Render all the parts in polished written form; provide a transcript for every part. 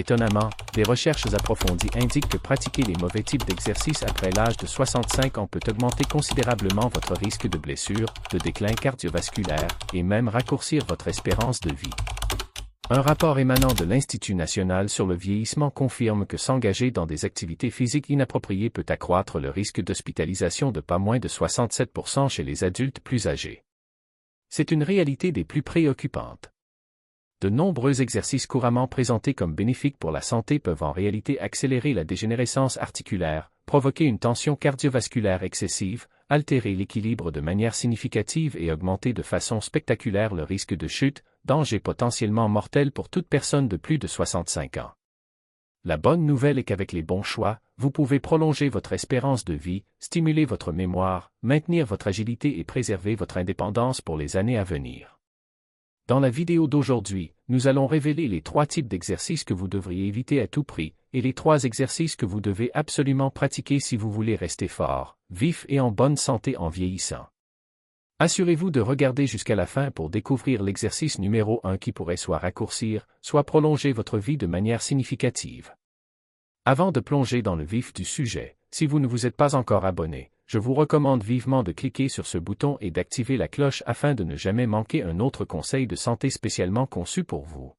Étonnamment, des recherches approfondies indiquent que pratiquer les mauvais types d'exercices après l'âge de 65 ans peut augmenter considérablement votre risque de blessure, de déclin cardiovasculaire, et même raccourcir votre espérance de vie. Un rapport émanant de l'Institut national sur le vieillissement confirme que s'engager dans des activités physiques inappropriées peut accroître le risque d'hospitalisation de pas moins de 67% chez les adultes plus âgés. C'est une réalité des plus préoccupantes. De nombreux exercices couramment présentés comme bénéfiques pour la santé peuvent en réalité accélérer la dégénérescence articulaire, provoquer une tension cardiovasculaire excessive, altérer l'équilibre de manière significative et augmenter de façon spectaculaire le risque de chute, danger potentiellement mortel pour toute personne de plus de 65 ans. La bonne nouvelle est qu'avec les bons choix, vous pouvez prolonger votre espérance de vie, stimuler votre mémoire, maintenir votre agilité et préserver votre indépendance pour les années à venir. Dans la vidéo d'aujourd'hui, nous allons révéler les 3 types d'exercices que vous devriez éviter à tout prix, et les 3 exercices que vous devez absolument pratiquer si vous voulez rester fort, vif et en bonne santé en vieillissant. Assurez-vous de regarder jusqu'à la fin pour découvrir l'exercice numéro 1 qui pourrait soit raccourcir, soit prolonger votre vie de manière significative. Avant de plonger dans le vif du sujet, si vous ne vous êtes pas encore abonné, je vous recommande vivement de cliquer sur ce bouton et d'activer la cloche afin de ne jamais manquer un autre conseil de santé spécialement conçu pour vous.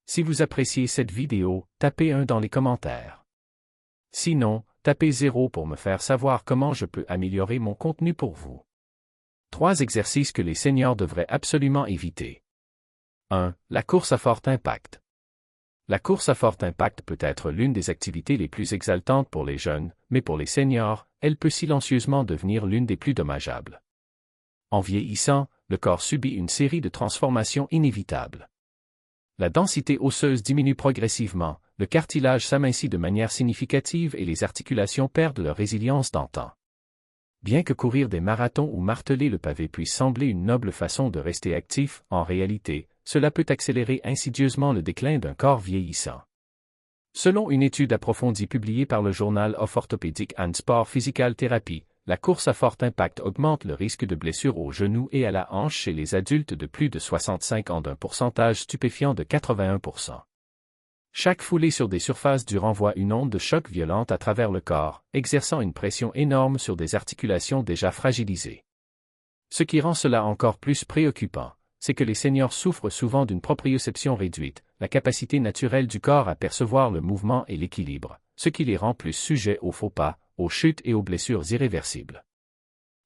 Si vous appréciez cette vidéo, tapez 1 dans les commentaires. Sinon, tapez 0 pour me faire savoir comment je peux améliorer mon contenu pour vous. 3 exercices que les seniors devraient absolument éviter. 1. La course à fort impact. La course à fort impact peut être l'une des activités les plus exaltantes pour les jeunes, mais pour les seniors, elle peut silencieusement devenir l'une des plus dommageables. En vieillissant, le corps subit une série de transformations inévitables. La densité osseuse diminue progressivement, le cartilage s'amincit de manière significative et les articulations perdent leur résilience d'antan. Bien que courir des marathons ou marteler le pavé puisse sembler une noble façon de rester actif, en réalité, cela peut accélérer insidieusement le déclin d'un corps vieillissant. Selon une étude approfondie publiée par le journal of Orthopedic and Sport Physical Therapy, la course à fort impact augmente le risque de blessure au genou et à la hanche chez les adultes de plus de 65 ans d'un pourcentage stupéfiant de 81%. Chaque foulée sur des surfaces dures envoie une onde de choc violente à travers le corps, exerçant une pression énorme sur des articulations déjà fragilisées. Ce qui rend cela encore plus préoccupant, c'est que les seniors souffrent souvent d'une proprioception réduite, la capacité naturelle du corps à percevoir le mouvement et l'équilibre, ce qui les rend plus sujets aux faux pas, aux chutes et aux blessures irréversibles.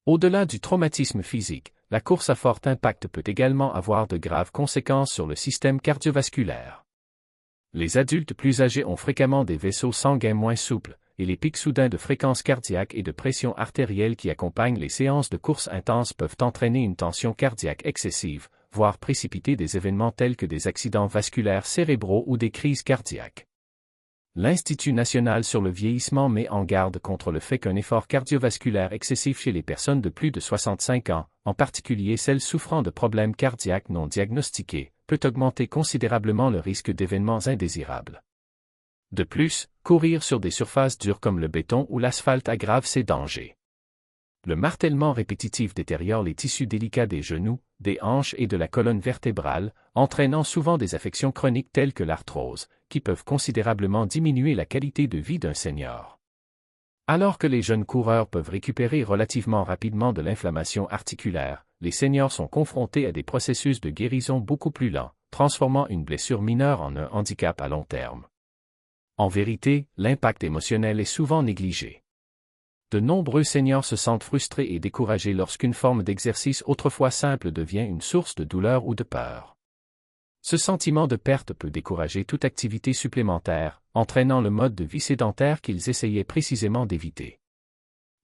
Au-delà du traumatisme physique, la course à fort impact peut également avoir de graves conséquences sur le système cardiovasculaire. Les adultes plus âgés ont fréquemment des vaisseaux sanguins moins souples, et les pics soudains de fréquence cardiaque et de pression artérielle qui accompagnent les séances de course intense peuvent entraîner une tension cardiaque excessive, voire précipiter des événements tels que des accidents vasculaires cérébraux ou des crises cardiaques. L'Institut national sur le vieillissement met en garde contre le fait qu'un effort cardiovasculaire excessif chez les personnes de plus de 65 ans, en particulier celles souffrant de problèmes cardiaques non diagnostiqués, peut augmenter considérablement le risque d'événements indésirables. De plus, courir sur des surfaces dures comme le béton ou l'asphalte aggrave ces dangers. Le martèlement répétitif détériore les tissus délicats des genoux, des hanches et de la colonne vertébrale, entraînant souvent des affections chroniques telles que l'arthrose, qui peuvent considérablement diminuer la qualité de vie d'un senior. Alors que les jeunes coureurs peuvent récupérer relativement rapidement de l'inflammation articulaire, les seniors sont confrontés à des processus de guérison beaucoup plus lents, transformant une blessure mineure en un handicap à long terme. En vérité, l'impact émotionnel est souvent négligé. De nombreux seniors se sentent frustrés et découragés lorsqu'une forme d'exercice autrefois simple devient une source de douleur ou de peur. Ce sentiment de perte peut décourager toute activité supplémentaire, entraînant le mode de vie sédentaire qu'ils essayaient précisément d'éviter.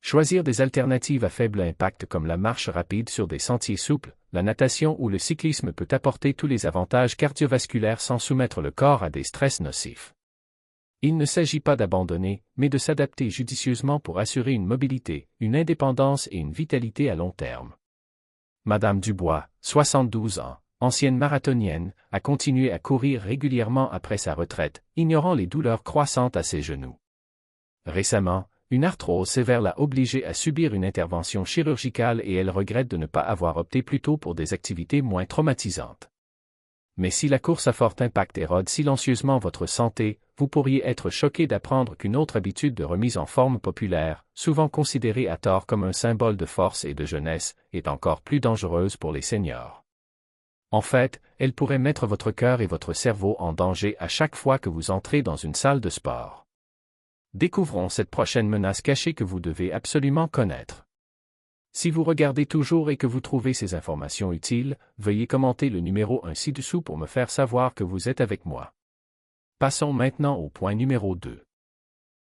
Choisir des alternatives à faible impact comme la marche rapide sur des sentiers souples, la natation ou le cyclisme peut apporter tous les avantages cardiovasculaires sans soumettre le corps à des stress nocifs. Il ne s'agit pas d'abandonner, mais de s'adapter judicieusement pour assurer une mobilité, une indépendance et une vitalité à long terme. Madame Dubois, 72 ans, ancienne marathonienne, a continué à courir régulièrement après sa retraite, ignorant les douleurs croissantes à ses genoux. Récemment, une arthrose sévère l'a obligée à subir une intervention chirurgicale et elle regrette de ne pas avoir opté plus tôt pour des activités moins traumatisantes. Mais si la course à fort impact érode silencieusement votre santé, vous pourriez être choqué d'apprendre qu'une autre habitude de remise en forme populaire, souvent considérée à tort comme un symbole de force et de jeunesse, est encore plus dangereuse pour les seniors. En fait, elle pourrait mettre votre cœur et votre cerveau en danger à chaque fois que vous entrez dans une salle de sport. Découvrons cette prochaine menace cachée que vous devez absolument connaître. Si vous regardez toujours et que vous trouvez ces informations utiles, veuillez commenter le numéro 1 ci-dessous pour me faire savoir que vous êtes avec moi. Passons maintenant au point numéro 2.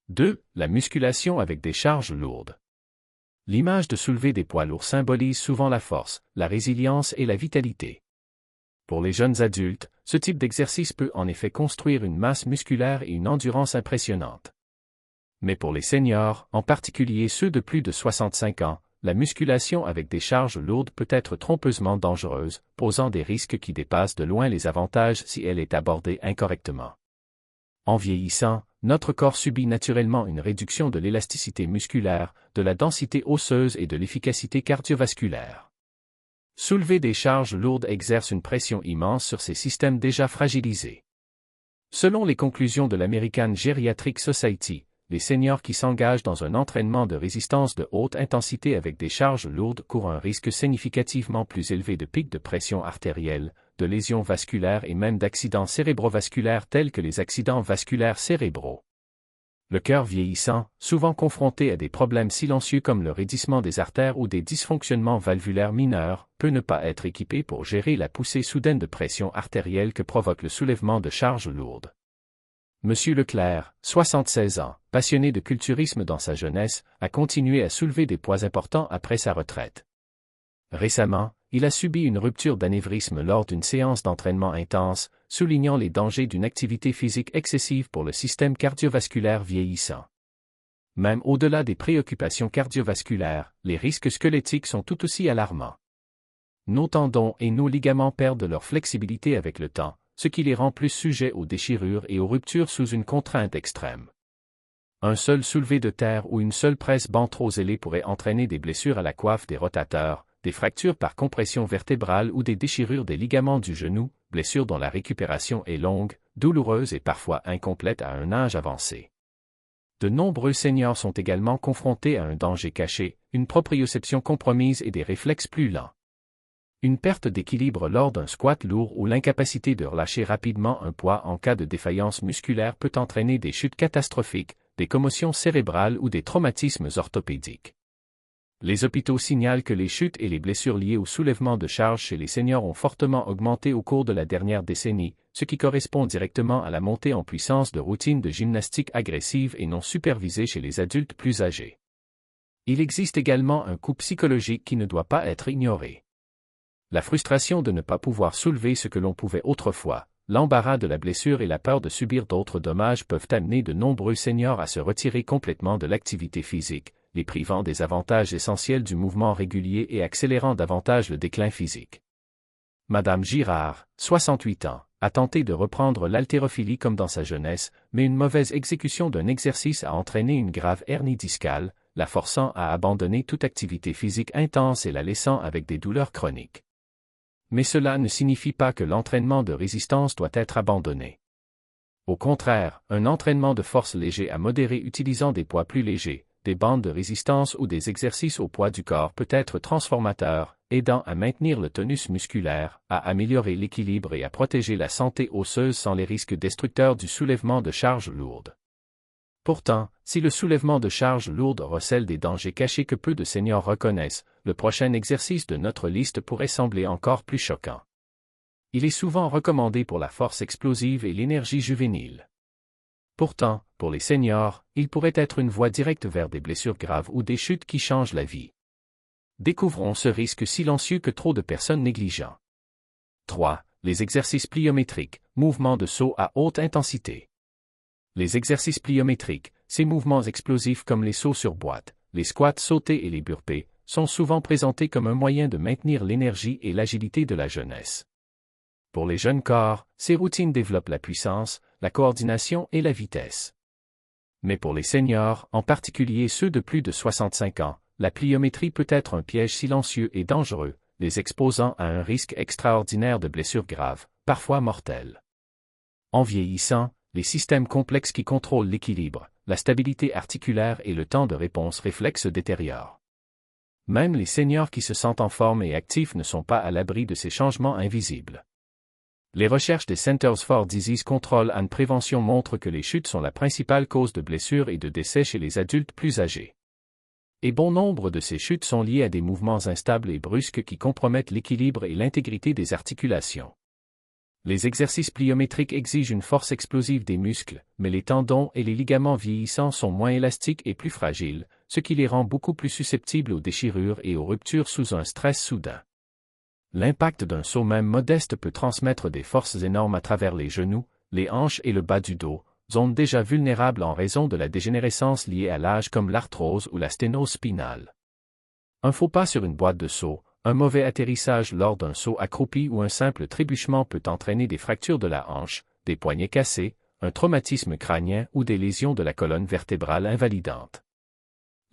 2. La musculation avec des charges lourdes. L'image de soulever des poids lourds symbolise souvent la force, la résilience et la vitalité. Pour les jeunes adultes, ce type d'exercice peut en effet construire une masse musculaire et une endurance impressionnantes. Mais pour les seniors, en particulier ceux de plus de 65 ans, la musculation avec des charges lourdes peut être trompeusement dangereuse, posant des risques qui dépassent de loin les avantages si elle est abordée incorrectement. En vieillissant, notre corps subit naturellement une réduction de l'élasticité musculaire, de la densité osseuse et de l'efficacité cardiovasculaire. Soulever des charges lourdes exerce une pression immense sur ces systèmes déjà fragilisés. Selon les conclusions de l'American Geriatric Society, les seniors qui s'engagent dans un entraînement de résistance de haute intensité avec des charges lourdes courent un risque significativement plus élevé de pics de pression artérielle, de lésions vasculaires et même d'accidents cérébrovasculaires tels que les accidents vasculaires cérébraux. Le cœur vieillissant, souvent confronté à des problèmes silencieux comme le raidissement des artères ou des dysfonctionnements valvulaires mineurs, peut ne pas être équipé pour gérer la poussée soudaine de pression artérielle que provoque le soulèvement de charges lourdes. Monsieur Leclerc, 76 ans, passionné de culturisme dans sa jeunesse, a continué à soulever des poids importants après sa retraite. Récemment, il a subi une rupture d'anévrisme lors d'une séance d'entraînement intense, soulignant les dangers d'une activité physique excessive pour le système cardiovasculaire vieillissant. Même au-delà des préoccupations cardiovasculaires, les risques squelettiques sont tout aussi alarmants. Nos tendons et nos ligaments perdent leur flexibilité avec le temps, ce qui les rend plus sujets aux déchirures et aux ruptures sous une contrainte extrême. Un seul soulevé de terre ou une seule presse banc trop zélée pourrait entraîner des blessures à la coiffe des rotateurs, des fractures par compression vertébrale ou des déchirures des ligaments du genou, blessures dont la récupération est longue, douloureuse et parfois incomplète à un âge avancé. De nombreux seniors sont également confrontés à un danger caché, une proprioception compromise et des réflexes plus lents. Une perte d'équilibre lors d'un squat lourd ou l'incapacité de relâcher rapidement un poids en cas de défaillance musculaire peut entraîner des chutes catastrophiques, des commotions cérébrales ou des traumatismes orthopédiques. Les hôpitaux signalent que les chutes et les blessures liées au soulèvement de charges chez les seniors ont fortement augmenté au cours de la dernière décennie, ce qui correspond directement à la montée en puissance de routines de gymnastique agressives et non supervisées chez les adultes plus âgés. Il existe également un coût psychologique qui ne doit pas être ignoré. La frustration de ne pas pouvoir soulever ce que l'on pouvait autrefois, l'embarras de la blessure et la peur de subir d'autres dommages peuvent amener de nombreux seniors à se retirer complètement de l'activité physique, les privant des avantages essentiels du mouvement régulier et accélérant davantage le déclin physique. Madame Girard, 68 ans, a tenté de reprendre l'haltérophilie comme dans sa jeunesse, mais une mauvaise exécution d'un exercice a entraîné une grave hernie discale, la forçant à abandonner toute activité physique intense et la laissant avec des douleurs chroniques. Mais cela ne signifie pas que l'entraînement de résistance doit être abandonné. Au contraire, un entraînement de force léger à modéré utilisant des poids plus légers, des bandes de résistance ou des exercices au poids du corps peut être transformateur, aidant à maintenir le tonus musculaire, à améliorer l'équilibre et à protéger la santé osseuse sans les risques destructeurs du soulèvement de charges lourdes. Pourtant, si le soulèvement de charges lourdes recèle des dangers cachés que peu de seniors reconnaissent, le prochain exercice de notre liste pourrait sembler encore plus choquant. Il est souvent recommandé pour la force explosive et l'énergie juvénile. Pourtant, pour les seniors, il pourrait être une voie directe vers des blessures graves ou des chutes qui changent la vie. Découvrons ce risque silencieux que trop de personnes négligent. 3. Les exercices pliométriques, mouvements de saut à haute intensité. Les exercices pliométriques, ces mouvements explosifs comme les sauts sur boîte, les squats sautés et les burpees, sont souvent présentés comme un moyen de maintenir l'énergie et l'agilité de la jeunesse. Pour les jeunes corps, ces routines développent la puissance, la coordination et la vitesse. Mais pour les seniors, en particulier ceux de plus de 65 ans, la pliométrie peut être un piège silencieux et dangereux, les exposant à un risque extraordinaire de blessures graves, parfois mortels. En vieillissant, les systèmes complexes qui contrôlent l'équilibre, la stabilité articulaire et le temps de réponse réflexe se détériorent. Même les seniors qui se sentent en forme et actifs ne sont pas à l'abri de ces changements invisibles. Les recherches des Centers for Disease Control and Prevention montrent que les chutes sont la principale cause de blessures et de décès chez les adultes plus âgés. Et bon nombre de ces chutes sont liées à des mouvements instables et brusques qui compromettent l'équilibre et l'intégrité des articulations. Les exercices pliométriques exigent une force explosive des muscles, mais les tendons et les ligaments vieillissants sont moins élastiques et plus fragiles, ce qui les rend beaucoup plus susceptibles aux déchirures et aux ruptures sous un stress soudain. L'impact d'un saut même modeste peut transmettre des forces énormes à travers les genoux, les hanches et le bas du dos, zones déjà vulnérables en raison de la dégénérescence liée à l'âge comme l'arthrose ou la sténose spinale. Un faux pas sur une boîte de saut, un mauvais atterrissage lors d'un saut accroupi ou un simple trébuchement peut entraîner des fractures de la hanche, des poignets cassés, un traumatisme crânien ou des lésions de la colonne vertébrale invalidantes.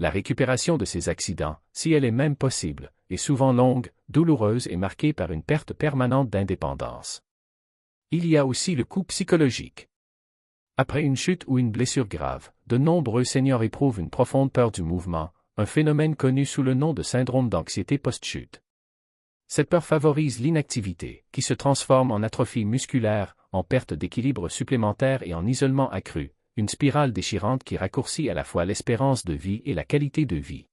La récupération de ces accidents, si elle est même possible, est souvent longue, douloureuse et marquée par une perte permanente d'indépendance. Il y a aussi le coût psychologique. Après une chute ou une blessure grave, de nombreux seniors éprouvent une profonde peur du mouvement, un phénomène connu sous le nom de syndrome d'anxiété post-chute. Cette peur favorise l'inactivité, qui se transforme en atrophie musculaire, en perte d'équilibre supplémentaire et en isolement accru, une spirale déchirante qui raccourcit à la fois l'espérance de vie et la qualité de vie.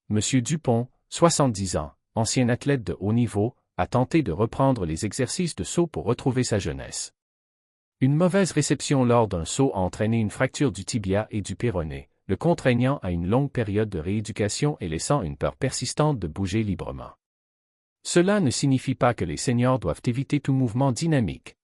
Monsieur Dupont, 70 ans, ancien athlète de haut niveau, a tenté de reprendre les exercices de saut pour retrouver sa jeunesse. Une mauvaise réception lors d'un saut a entraîné une fracture du tibia et du péroné, le contraignant à une longue période de rééducation et laissant une peur persistante de bouger librement. Cela ne signifie pas que les seniors doivent éviter tout mouvement dynamique.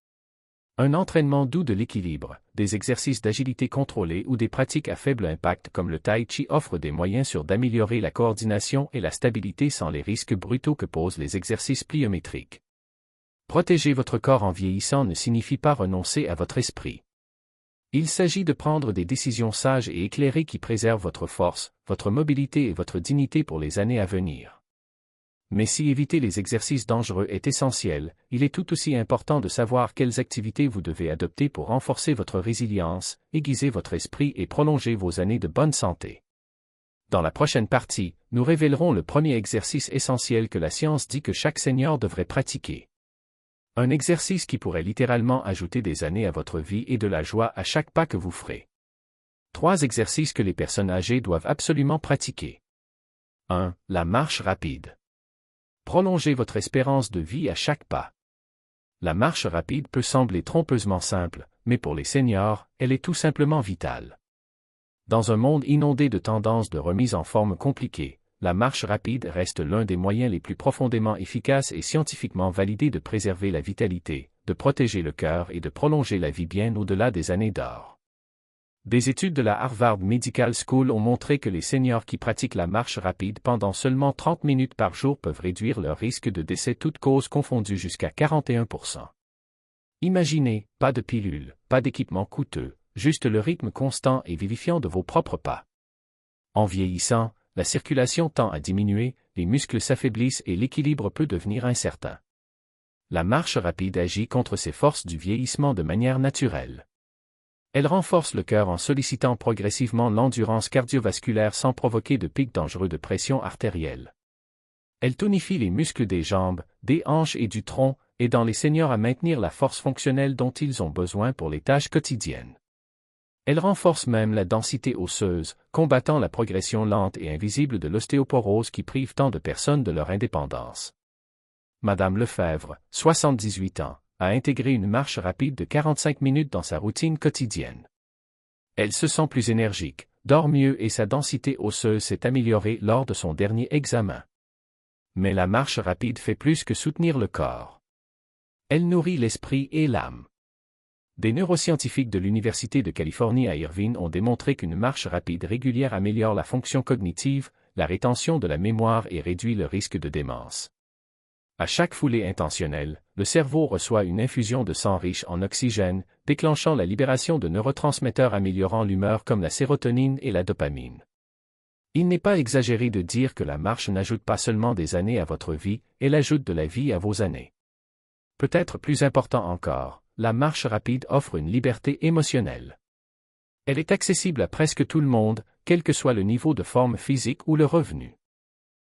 Un entraînement doux de l'équilibre, des exercices d'agilité contrôlés ou des pratiques à faible impact comme le tai chi offrent des moyens sûrs d'améliorer la coordination et la stabilité sans les risques brutaux que posent les exercices pliométriques. Protéger votre corps en vieillissant ne signifie pas renoncer à votre esprit. Il s'agit de prendre des décisions sages et éclairées qui préservent votre force, votre mobilité et votre dignité pour les années à venir. Mais si éviter les exercices dangereux est essentiel, il est tout aussi important de savoir quelles activités vous devez adopter pour renforcer votre résilience, aiguiser votre esprit et prolonger vos années de bonne santé. Dans la prochaine partie, nous révélerons le premier exercice essentiel que la science dit que chaque senior devrait pratiquer. Un exercice qui pourrait littéralement ajouter des années à votre vie et de la joie à chaque pas que vous ferez. 3 exercices que les personnes âgées doivent absolument pratiquer. 1. La marche rapide. Prolongez votre espérance de vie à chaque pas. La marche rapide peut sembler trompeusement simple, mais pour les seniors, elle est tout simplement vitale. Dans un monde inondé de tendances de remise en forme compliquées, la marche rapide reste l'un des moyens les plus profondément efficaces et scientifiquement validés de préserver la vitalité, de protéger le cœur et de prolonger la vie bien au-delà des années d'or. Des études de la Harvard Medical School ont montré que les seniors qui pratiquent la marche rapide pendant seulement 30 minutes par jour peuvent réduire leur risque de décès toutes causes confondues jusqu'à 41%. Imaginez, pas de pilule, pas d'équipement coûteux, juste le rythme constant et vivifiant de vos propres pas. En vieillissant, la circulation tend à diminuer, les muscles s'affaiblissent et l'équilibre peut devenir incertain. La marche rapide agit contre ces forces du vieillissement de manière naturelle. Elle renforce le cœur en sollicitant progressivement l'endurance cardiovasculaire sans provoquer de pics dangereux de pression artérielle. Elle tonifie les muscles des jambes, des hanches et du tronc, aidant les seniors à maintenir la force fonctionnelle dont ils ont besoin pour les tâches quotidiennes. Elle renforce même la densité osseuse, combattant la progression lente et invisible de l'ostéoporose qui prive tant de personnes de leur indépendance. Madame Lefebvre, 78 ans, a intégré une marche rapide de 45 minutes dans sa routine quotidienne. Elle se sent plus énergique, dort mieux et sa densité osseuse s'est améliorée lors de son dernier examen. Mais la marche rapide fait plus que soutenir le corps. Elle nourrit l'esprit et l'âme. Des neuroscientifiques de l'Université de Californie à Irvine ont démontré qu'une marche rapide régulière améliore la fonction cognitive, la rétention de la mémoire et réduit le risque de démence. À chaque foulée intentionnelle, le cerveau reçoit une infusion de sang riche en oxygène, déclenchant la libération de neurotransmetteurs améliorant l'humeur comme la sérotonine et la dopamine. Il n'est pas exagéré de dire que la marche n'ajoute pas seulement des années à votre vie, elle ajoute de la vie à vos années. Peut-être plus important encore, la marche rapide offre une liberté émotionnelle. Elle est accessible à presque tout le monde, quel que soit le niveau de forme physique ou le revenu.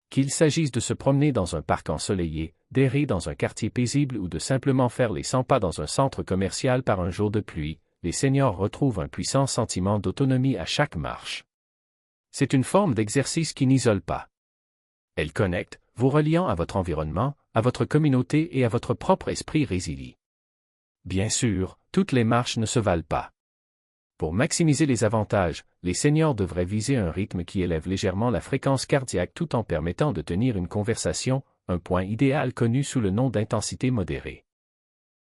Qu'il s'agisse de se promener dans un parc ensoleillé, d'errer dans un quartier paisible ou de simplement faire les 100 pas dans un centre commercial par un jour de pluie, les seniors retrouvent un puissant sentiment d'autonomie à chaque marche. C'est une forme d'exercice qui n'isole pas. Elle connecte, vous reliant à votre environnement, à votre communauté et à votre propre esprit résilient. Bien sûr, toutes les marches ne se valent pas. Pour maximiser les avantages, les seniors devraient viser un rythme qui élève légèrement la fréquence cardiaque tout en permettant de tenir une conversation, un point idéal connu sous le nom d'intensité modérée.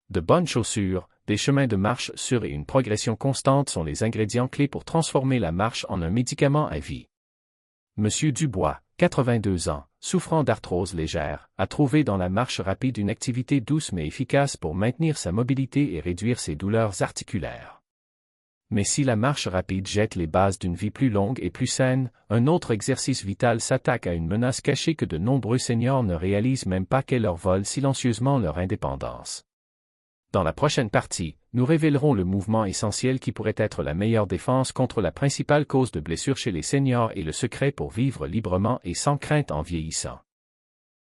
De bonnes chaussures, des chemins de marche sûrs et une progression constante sont les ingrédients clés pour transformer la marche en un médicament à vie. Monsieur Dubois, 82 ans, souffrant d'arthrose légère, a trouvé dans la marche rapide une activité douce mais efficace pour maintenir sa mobilité et réduire ses douleurs articulaires. Mais si la marche rapide jette les bases d'une vie plus longue et plus saine, un autre exercice vital s'attaque à une menace cachée que de nombreux seniors ne réalisent même pas qu'elle leur vole silencieusement leur indépendance. Dans la prochaine partie, nous révélerons le mouvement essentiel qui pourrait être la meilleure défense contre la principale cause de blessures chez les seniors et le secret pour vivre librement et sans crainte en vieillissant.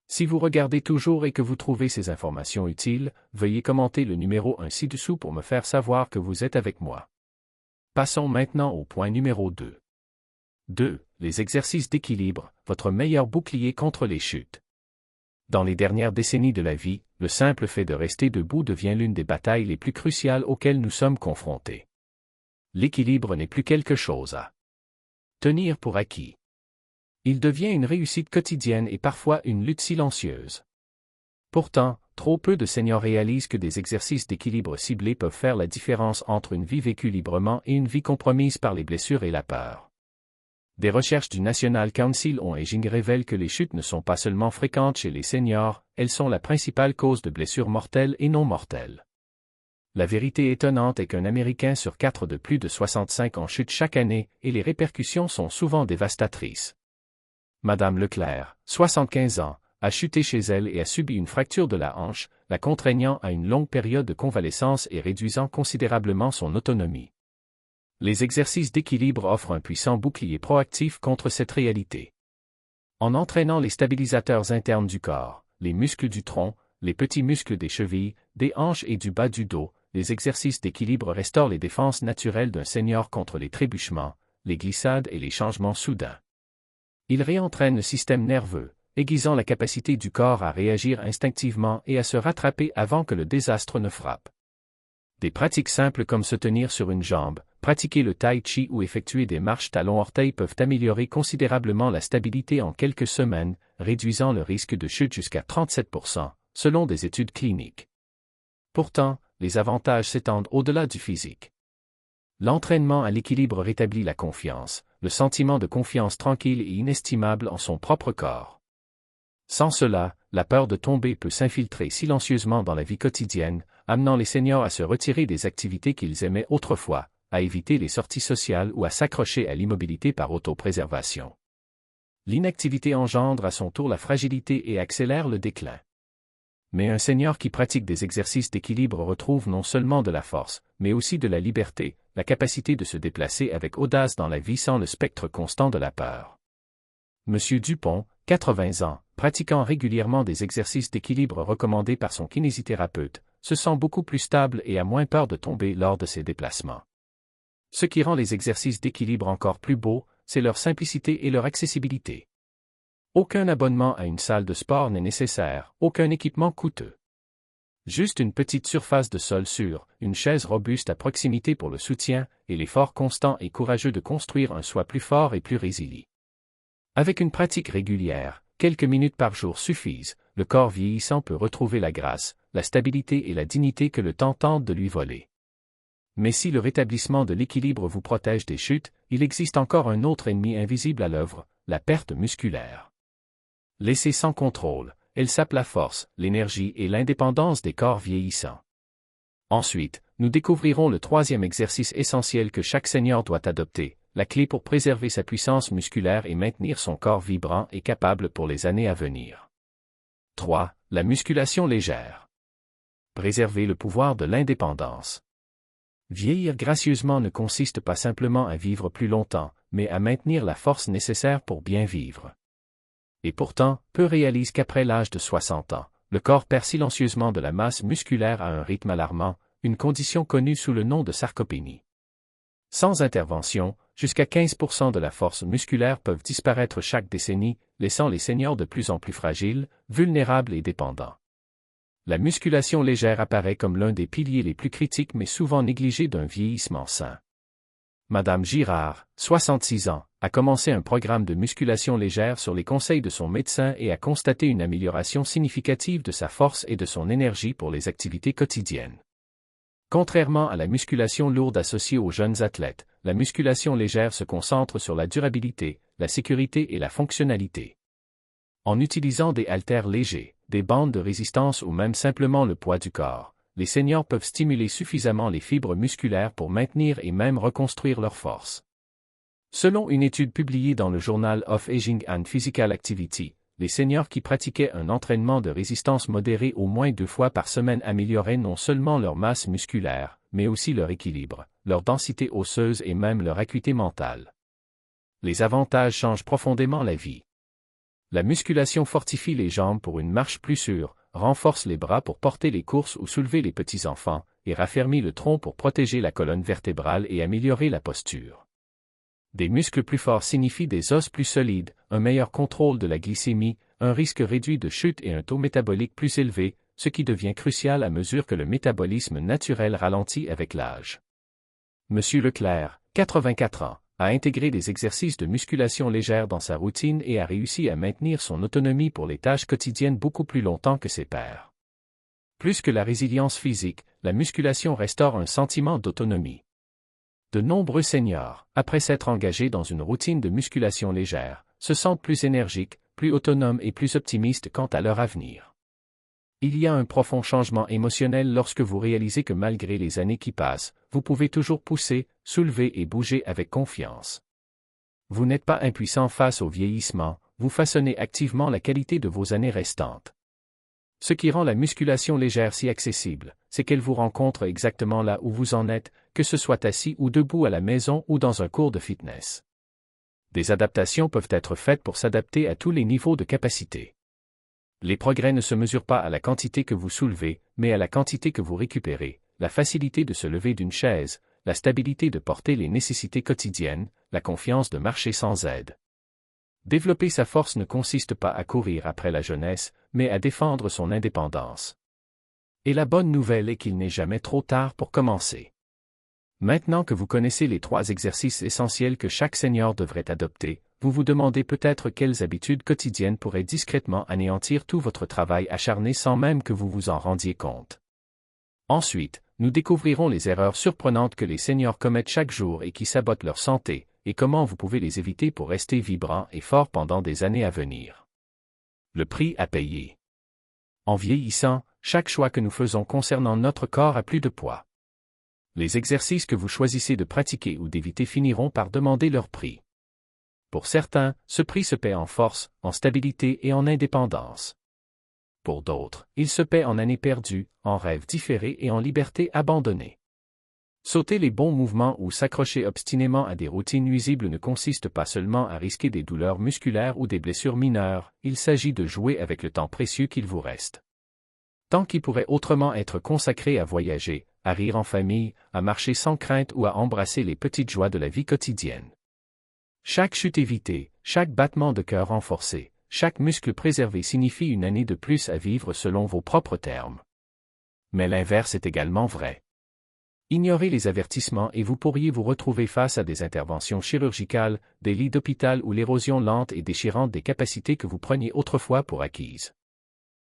Si vous regardez toujours et que vous trouvez ces informations utiles, veuillez commenter le numéro 1 ci-dessous pour me faire savoir que vous êtes avec moi. Passons maintenant au point numéro 2. 2. Les exercices d'équilibre, votre meilleur bouclier contre les chutes. Dans les dernières décennies de la vie, le simple fait de rester debout devient l'une des batailles les plus cruciales auxquelles nous sommes confrontés. L'équilibre n'est plus quelque chose à tenir pour acquis. Il devient une réussite quotidienne et parfois une lutte silencieuse. Pourtant, trop peu de seniors réalisent que des exercices d'équilibre ciblés peuvent faire la différence entre une vie vécue librement et une vie compromise par les blessures et la peur. Des recherches du National Council on Aging révèlent que les chutes ne sont pas seulement fréquentes chez les seniors, elles sont la principale cause de blessures mortelles et non mortelles. La vérité étonnante est qu'un Américain sur 4 de plus de 65 ans chute chaque année, et les répercussions sont souvent dévastatrices. Madame Leclerc, 75 ans, a chuté chez elle et a subi une fracture de la hanche, la contraignant à une longue période de convalescence et réduisant considérablement son autonomie. Les exercices d'équilibre offrent un puissant bouclier proactif contre cette réalité. En entraînant les stabilisateurs internes du corps, les muscles du tronc, les petits muscles des chevilles, des hanches et du bas du dos, les exercices d'équilibre restaurent les défenses naturelles d'un senior contre les trébuchements, les glissades et les changements soudains. Ils réentraînent le système nerveux, aiguisant la capacité du corps à réagir instinctivement et à se rattraper avant que le désastre ne frappe. Des pratiques simples comme se tenir sur une jambe, pratiquer le tai chi ou effectuer des marches talons-orteils peuvent améliorer considérablement la stabilité en quelques semaines, réduisant le risque de chute jusqu'à 37%, selon des études cliniques. Pourtant, les avantages s'étendent au-delà du physique. L'entraînement à l'équilibre rétablit la confiance, le sentiment de confiance tranquille et inestimable en son propre corps. Sans cela, la peur de tomber peut s'infiltrer silencieusement dans la vie quotidienne, amenant les seniors à se retirer des activités qu'ils aimaient autrefois, à éviter les sorties sociales ou à s'accrocher à l'immobilité par autopréservation. L'inactivité engendre à son tour la fragilité et accélère le déclin. Mais un senior qui pratique des exercices d'équilibre retrouve non seulement de la force, mais aussi de la liberté, la capacité de se déplacer avec audace dans la vie sans le spectre constant de la peur. Monsieur Dupont, 80 ans, pratiquant régulièrement des exercices d'équilibre recommandés par son kinésithérapeute, se sent beaucoup plus stable et a moins peur de tomber lors de ses déplacements. Ce qui rend les exercices d'équilibre encore plus beaux, c'est leur simplicité et leur accessibilité. Aucun abonnement à une salle de sport n'est nécessaire, aucun équipement coûteux. Juste une petite surface de sol sûre, une chaise robuste à proximité pour le soutien, et l'effort constant et courageux de construire un soi plus fort et plus résilient. Avec une pratique régulière, quelques minutes par jour suffisent, le corps vieillissant peut retrouver la grâce, la stabilité et la dignité que le temps tente de lui voler. Mais si le rétablissement de l'équilibre vous protège des chutes, il existe encore un autre ennemi invisible à l'œuvre, la perte musculaire. Laissée sans contrôle, elle sape la force, l'énergie et l'indépendance des corps vieillissants. Ensuite, nous découvrirons le troisième exercice essentiel que chaque senior doit adopter, la clé pour préserver sa puissance musculaire et maintenir son corps vibrant et capable pour les années à venir. 3. La musculation légère. Préservez le pouvoir de l'indépendance. Vieillir gracieusement ne consiste pas simplement à vivre plus longtemps, mais à maintenir la force nécessaire pour bien vivre. Et pourtant, peu réalisent qu'après l'âge de 60 ans, le corps perd silencieusement de la masse musculaire à un rythme alarmant, une condition connue sous le nom de sarcopénie. Sans intervention, jusqu'à 15% de la force musculaire peuvent disparaître chaque décennie, laissant les seniors de plus en plus fragiles, vulnérables et dépendants. La musculation légère apparaît comme l'un des piliers les plus critiques mais souvent négligés d'un vieillissement sain. Madame Girard, 66 ans, a commencé un programme de musculation légère sur les conseils de son médecin et a constaté une amélioration significative de sa force et de son énergie pour les activités quotidiennes. Contrairement à la musculation lourde associée aux jeunes athlètes, la musculation légère se concentre sur la durabilité, la sécurité et la fonctionnalité. En utilisant des haltères légers, des bandes de résistance ou même simplement le poids du corps, les seniors peuvent stimuler suffisamment les fibres musculaires pour maintenir et même reconstruire leur force. Selon une étude publiée dans le journal of Aging and Physical Activity, les seniors qui pratiquaient un entraînement de résistance modéré au moins 2 fois par semaine amélioraient non seulement leur masse musculaire, mais aussi leur équilibre, leur densité osseuse et même leur acuité mentale. Les avantages changent profondément la vie. La musculation fortifie les jambes pour une marche plus sûre, renforce les bras pour porter les courses ou soulever les petits-enfants, et raffermit le tronc pour protéger la colonne vertébrale et améliorer la posture. Des muscles plus forts signifient des os plus solides, un meilleur contrôle de la glycémie, un risque réduit de chute et un taux métabolique plus élevé, ce qui devient crucial à mesure que le métabolisme naturel ralentit avec l'âge. Monsieur Leclerc, 84 ans, a intégré des exercices de musculation légère dans sa routine et a réussi à maintenir son autonomie pour les tâches quotidiennes beaucoup plus longtemps que ses pairs. Plus que la résilience physique, la musculation restaure un sentiment d'autonomie. De nombreux seniors, après s'être engagés dans une routine de musculation légère, se sentent plus énergiques, plus autonomes et plus optimistes quant à leur avenir. Il y a un profond changement émotionnel lorsque vous réalisez que malgré les années qui passent, vous pouvez toujours pousser, soulever et bouger avec confiance. Vous n'êtes pas impuissant face au vieillissement, vous façonnez activement la qualité de vos années restantes. Ce qui rend la musculation légère si accessible, c'est qu'elle vous rencontre exactement là où vous en êtes, que ce soit assis ou debout à la maison ou dans un cours de fitness. Des adaptations peuvent être faites pour s'adapter à tous les niveaux de capacité. Les progrès ne se mesurent pas à la quantité que vous soulevez, mais à la quantité que vous récupérez, la facilité de se lever d'une chaise, la stabilité de porter les nécessités quotidiennes, la confiance de marcher sans aide. Développer sa force ne consiste pas à courir après la jeunesse, mais à défendre son indépendance. Et la bonne nouvelle est qu'il n'est jamais trop tard pour commencer. Maintenant que vous connaissez les 3 exercices essentiels que chaque senior devrait adopter, vous vous demandez peut-être quelles habitudes quotidiennes pourraient discrètement anéantir tout votre travail acharné sans même que vous vous en rendiez compte. Ensuite, nous découvrirons les erreurs surprenantes que les seniors commettent chaque jour et qui sabotent leur santé, et comment vous pouvez les éviter pour rester vibrant et fort pendant des années à venir. Le prix à payer. En vieillissant, chaque choix que nous faisons concernant notre corps a plus de poids. Les exercices que vous choisissez de pratiquer ou d'éviter finiront par demander leur prix. Pour certains, ce prix se paie en force, en stabilité et en indépendance. Pour d'autres, il se paie en années perdues, en rêves différés et en liberté abandonnée. Sauter les bons mouvements ou s'accrocher obstinément à des routines nuisibles ne consiste pas seulement à risquer des douleurs musculaires ou des blessures mineures, il s'agit de jouer avec le temps précieux qu'il vous reste. Temps qui pourrait autrement être consacré à voyager, à rire en famille, à marcher sans crainte ou à embrasser les petites joies de la vie quotidienne. Chaque chute évitée, chaque battement de cœur renforcé, chaque muscle préservé signifie une année de plus à vivre selon vos propres termes. Mais l'inverse est également vrai. Ignorez les avertissements et vous pourriez vous retrouver face à des interventions chirurgicales, des lits d'hôpital ou l'érosion lente et déchirante des capacités que vous preniez autrefois pour acquises.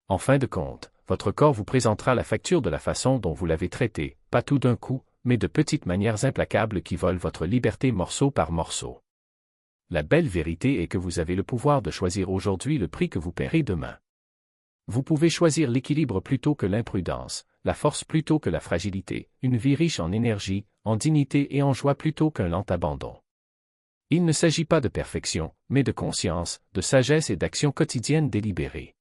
En fin de compte, votre corps vous présentera la facture de la façon dont vous l'avez traité, pas tout d'un coup, mais de petites manières implacables qui volent votre liberté morceau par morceau. La belle vérité est que vous avez le pouvoir de choisir aujourd'hui le prix que vous paierez demain. Vous pouvez choisir l'équilibre plutôt que l'imprudence, la force plutôt que la fragilité, une vie riche en énergie, en dignité et en joie plutôt qu'un lent abandon. Il ne s'agit pas de perfection, mais de conscience, de sagesse et d'action quotidienne délibérée.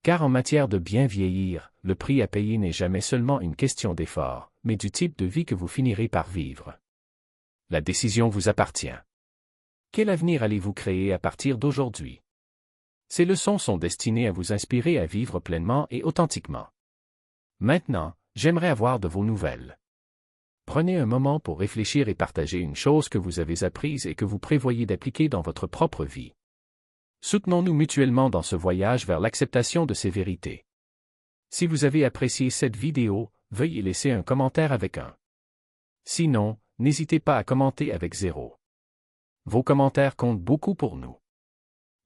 Car en matière de bien vieillir, le prix à payer n'est jamais seulement une question d'effort, mais du type de vie que vous finirez par vivre. La décision vous appartient. Quel avenir allez-vous créer à partir d'aujourd'hui? Ces leçons sont destinées à vous inspirer à vivre pleinement et authentiquement. Maintenant, j'aimerais avoir de vos nouvelles. Prenez un moment pour réfléchir et partager une chose que vous avez apprise et que vous prévoyez d'appliquer dans votre propre vie. Soutenons-nous mutuellement dans ce voyage vers l'acceptation de ces vérités. Si vous avez apprécié cette vidéo, veuillez laisser un commentaire avec un. Sinon, n'hésitez pas à commenter avec 0. Vos commentaires comptent beaucoup pour nous.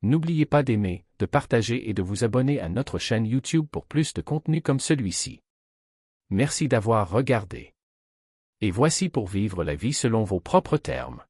N'oubliez pas d'aimer, de partager et de vous abonner à notre chaîne YouTube pour plus de contenu comme celui-ci. Merci d'avoir regardé. Et voici pour vivre la vie selon vos propres termes.